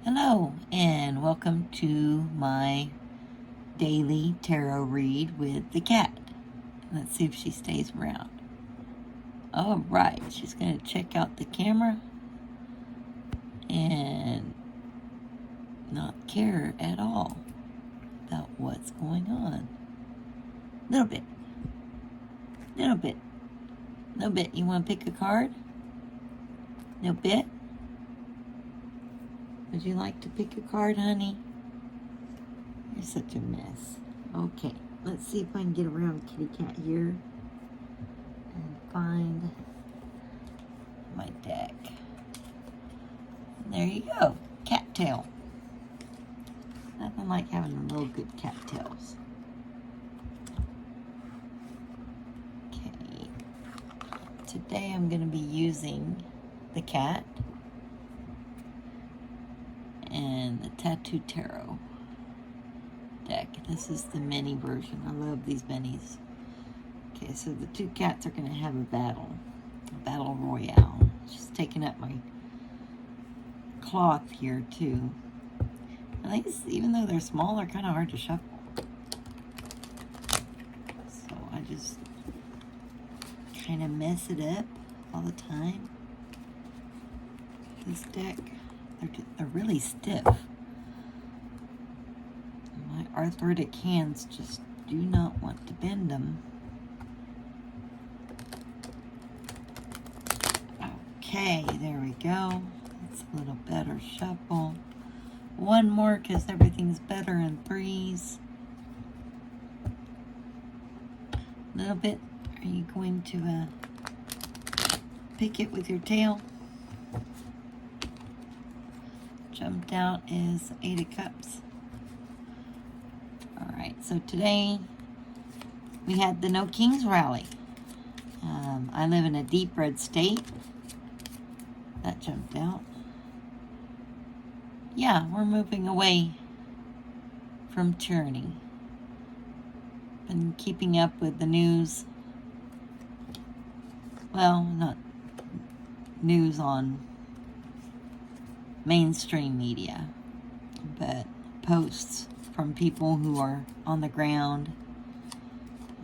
Hello, and welcome to my daily tarot read with the cat. Let's see if she stays around. All right, she's going to check out the camera and not care at all about what's going on. Little bit. You want to pick a card? Little bit. Would you like to pick a card, honey? You're such a mess. Okay, let's see if I can get around kitty cat here and find my deck. And there you go, cattail. Nothing like having a little good cattails. Okay, today I'm going to be using the cat and the Tattoo Tarot deck. This is the mini version. I love these minis. Okay, so the two cats are going to have a battle royale. She's taking up my cloth here too. And these, even though they're small, they're kind of hard to shuffle. So I just kind of mess it up all the time. This deck, they're really stiff. My arthritic hands just do not want to bend them. Okay, there we go. That's a little better shuffle. One more because everything's better in threes. A little bit. Are you going to pick it with your tail? Jumped out is 8 of Cups. Alright, so today we had the No Kings rally. I live in a deep red state. That jumped out. Yeah, we're moving away from tyranny. Been keeping up with the news. Well, not news on mainstream media, but posts from people who are on the ground.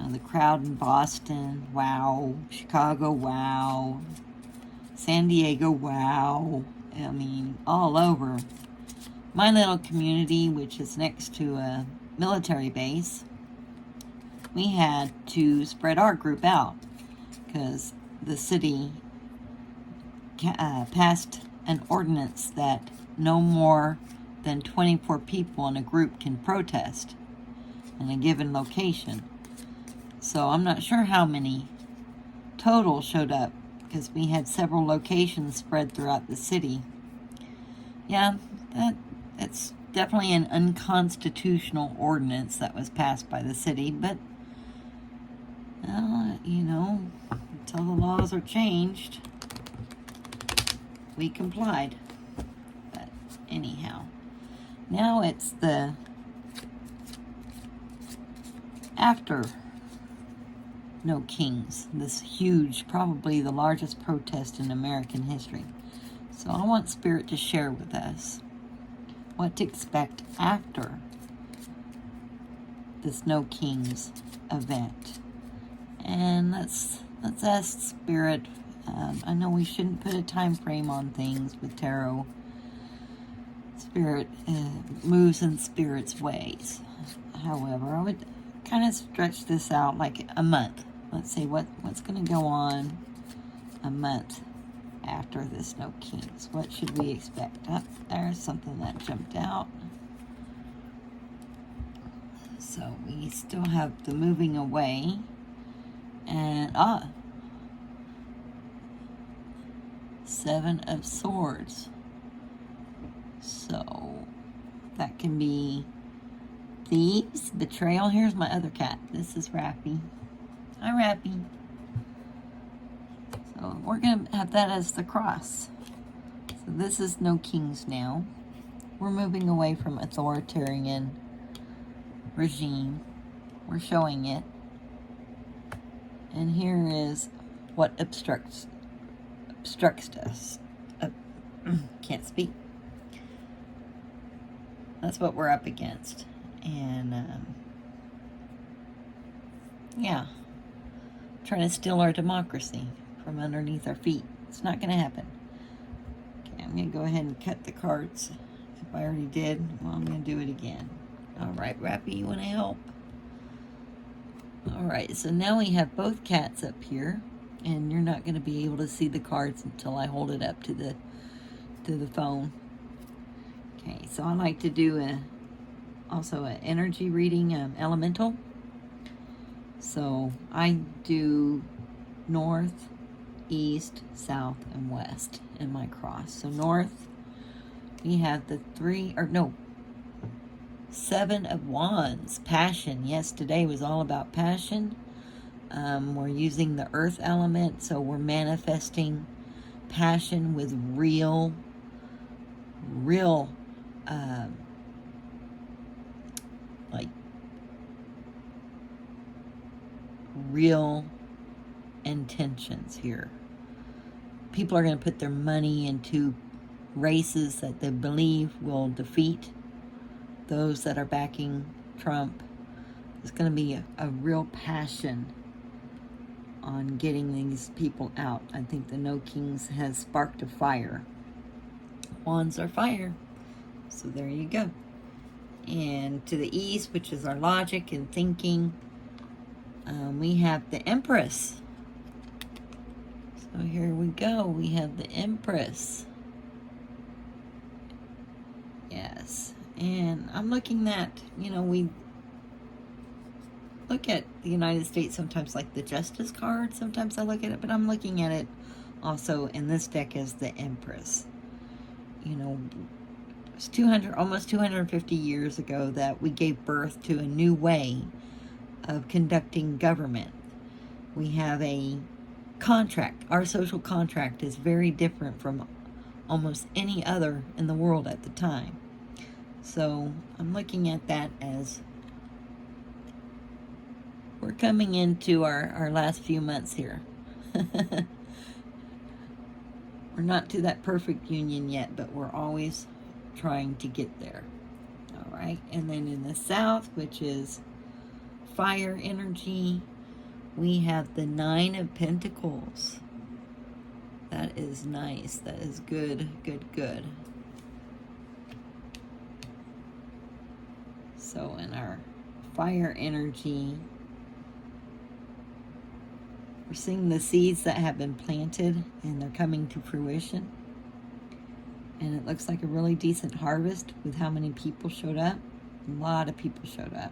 The crowd in Boston, wow. Chicago, wow. San Diego, wow. I mean, all over. My little community, which is next to a military base, we had to spread our group out because the city passed an ordinance that no more than 24 people in a group can protest in a given location. So I'm not sure how many total showed up because we had several locations spread throughout the city. Yeah, that's definitely an unconstitutional ordinance that was passed by the city, but until the laws are changed, we complied. But anyhow, now it's the after No Kings, this huge, probably the largest protest in American history. So I want Spirit to share with us what to expect after this No Kings event. And let's ask Spirit. I know we shouldn't put a time frame on things with tarot. Spirit moves in Spirit's ways. However, I would kind of stretch this out like a month. Let's say what's going to go on a month after this No Kings. What should we expect? There's something that jumped out. So we still have the moving away. And 7 of Swords. So that can be thieves, betrayal. Here's my other cat. This is Rappy. Hi, Rappy. So we're going to have that as the cross. So this is No Kings now. We're moving away from authoritarian regime. We're showing it. And here is what obstructs us. Can't speak. That's what we're up against. And, yeah, trying to steal our democracy from underneath our feet. It's not going to happen. Okay, I'm going to go ahead and cut the cards. If I already did, well, I'm going to do it again. All right, Rappy, you want to help? All right, so now we have both cats up here, and you're not going to be able to see the cards until I hold it up to the phone. Okay, so I like to do also an energy reading, elemental. So I do north, east, south, and west in my cross. So north, we have the 7 of Wands, passion. Yes, today was all about passion. We're using the earth element, so we're manifesting passion with real like real intentions here. People are going to put their money into races that they believe will defeat those that are backing Trump. There's going to be a real passion on getting these people out. I think the No Kings has sparked a fire. Wands are fire. So there you go. And to the east, which is our logic and thinking, we have the Empress. So here we go. We have the Empress. Yes. And I'm looking at, we look at the United States sometimes like the Justice card. Sometimes I look at it, but I'm looking at it also in this deck as the Empress. It's almost 250 years ago that we gave birth to a new way of conducting government. We have a contract. Our social contract is very different from almost any other in the world at the time. So I'm looking at that as we're coming into our last few months here. We're not to that perfect union yet, but we're always trying to get there. All right. And then in the south, which is fire energy, we have the 9 of Pentacles. That is nice. That is good, good, good. So in our fire energy, we're seeing the seeds that have been planted and they're coming to fruition. And it looks like a really decent harvest with how many people showed up. A lot of people showed up.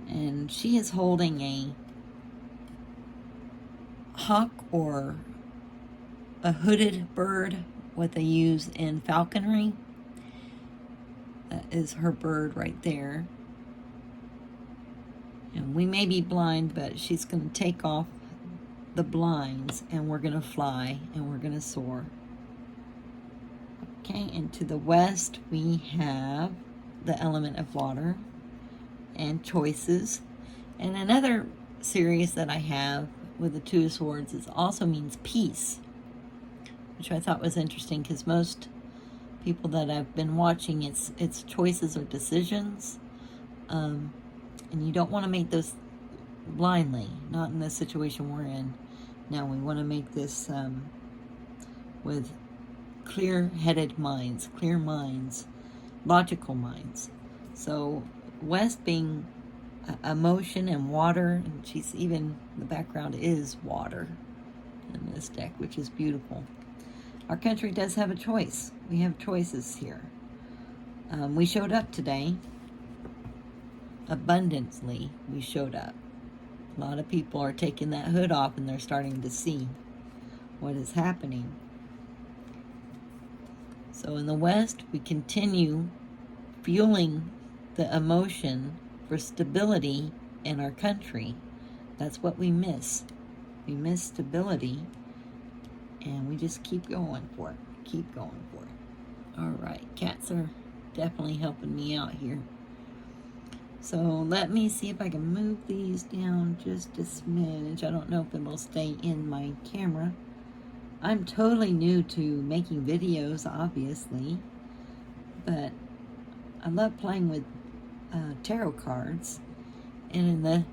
And she is holding a hawk or a hooded bird, what they use in falconry. That is her bird right there. And we may be blind, but she's going to take off the blinds and we're going to fly and we're going to soar. Okay, and to the west we have the element of water and choices. And another series that I have with the 2 of Swords also means peace, which I thought was interesting because most people that I've been watching, it's choices or decisions. And you don't want to make those blindly, not in the situation we're in now. We want to make this with clear-headed minds, clear minds, logical minds. So West being emotion and water, and she's even, the background is water in this deck, which is beautiful. Our country does have a choice. We have choices here. We showed up today. Abundantly, we showed up. A lot of people are taking that hood off and they're starting to see what is happening. So in the West, we continue fueling the emotion for stability in our country. That's what we miss. We miss stability, and we just keep going for it. Keep going for it. All right, cats are definitely helping me out here. So let me see if I can move these down just a smidge. I don't know if it will stay in my camera. I'm totally new to making videos, obviously. but I love playing with tarot cards. And in the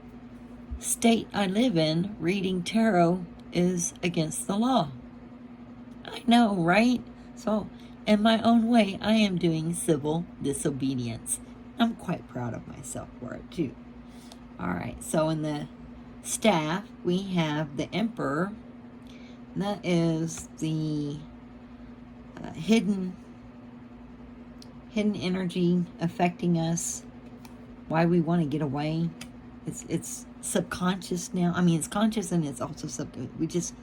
state I live in, reading tarot is against the law. I know, right? So, in my own way, I am doing civil disobedience. I'm quite proud of myself for it, too. All right, so in the staff, we have the Emperor. That is the hidden energy affecting us, why we want to get away. It's subconscious now. I mean, it's conscious and it's also subconscious.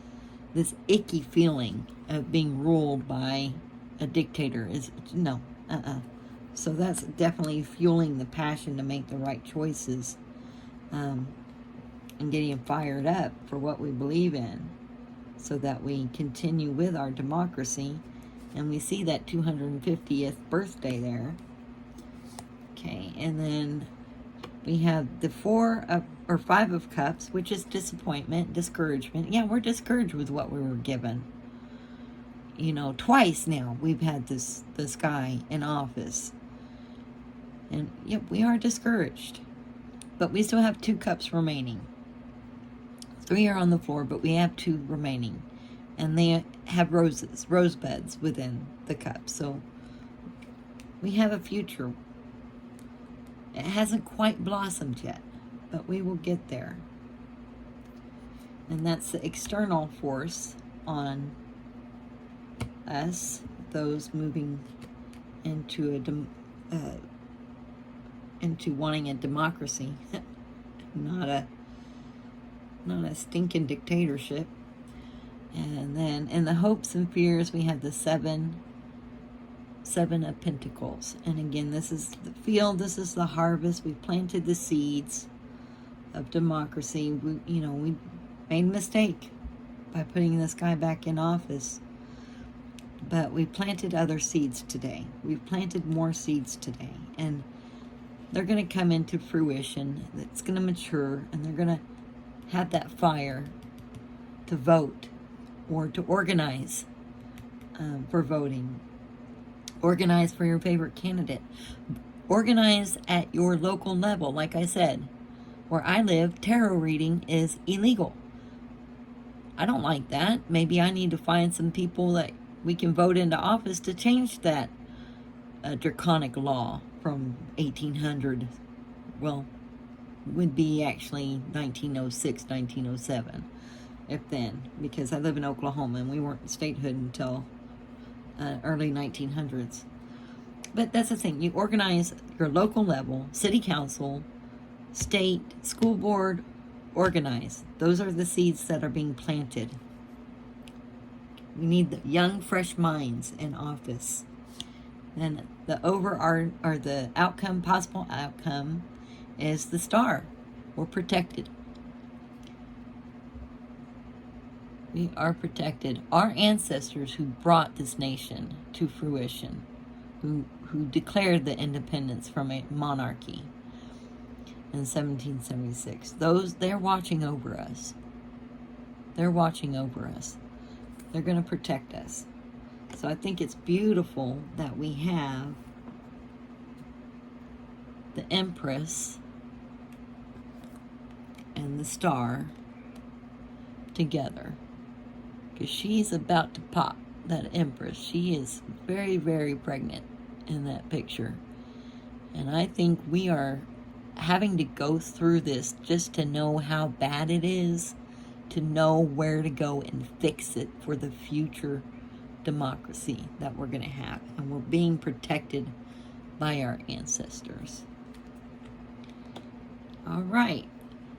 This icky feeling of being ruled by a dictator is no. So that's definitely fueling the passion to make the right choices, and getting fired up for what we believe in, so that we continue with our democracy. And we see that 250th birthday there. Okay, and then we have the 5 of Cups, which is disappointment, discouragement. Yeah, we're discouraged with what we were given. You know, twice now we've had this guy in office. And yep, we are discouraged. But we still have 2 cups remaining. 3 are on the floor, but we have 2 remaining. And they have rosebuds within the cup. So we have a future. It hasn't quite blossomed yet, but we will get there. And that's the external force on us, those moving into into wanting a democracy, not a stinking dictatorship. And then in the hopes and fears, we have the 7 of Pentacles. And again, this is the field, this is the harvest. We planted the seeds of democracy. We made a mistake by putting this guy back in office. But we planted other seeds today. We've planted more seeds today. And they're going to come into fruition. It's going to mature. And they're going to have that fire to vote or to organize for voting. Organize for your favorite candidate. Organize at your local level. Like I said, where I live, tarot reading is illegal. I don't like that. Maybe I need to find some people that we can vote into office to change that draconic law from 1800. Well, would be actually 1906, 1907, if then, because I live in Oklahoma and we weren't statehood until early 1900s. But that's the thing. You organize your local level, city council, state, school board, organize. Those are the seeds that are being planted. We need the young, fresh minds in office. And the the outcome, possible outcome, is the Star. We're protected. We are protected. Our ancestors who brought this nation to fruition, who declared the independence from a monarchy in 1776, they're watching over us. They're watching over us. They're going to protect us. So I think it's beautiful that we have the Empress and the Star together. Because she's about to pop, that Empress. She is very, very pregnant in that picture. And I think we are having to go through this just to know how bad it is, to know where to go and fix it for the future democracy that we're going to have. And we're being protected by our ancestors. All right.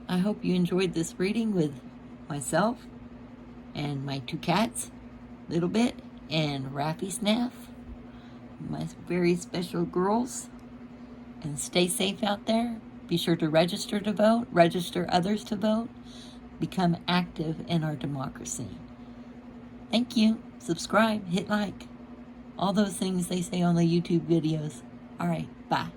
I hope you enjoyed this reading with myself and my 2 cats, Little Bit and Raffy Snaff, my very special girls. And stay safe out there. Be sure to register to vote, register others to vote, become active in our democracy. Thank you. Subscribe, hit like, all those things they say on the YouTube videos. All right, bye.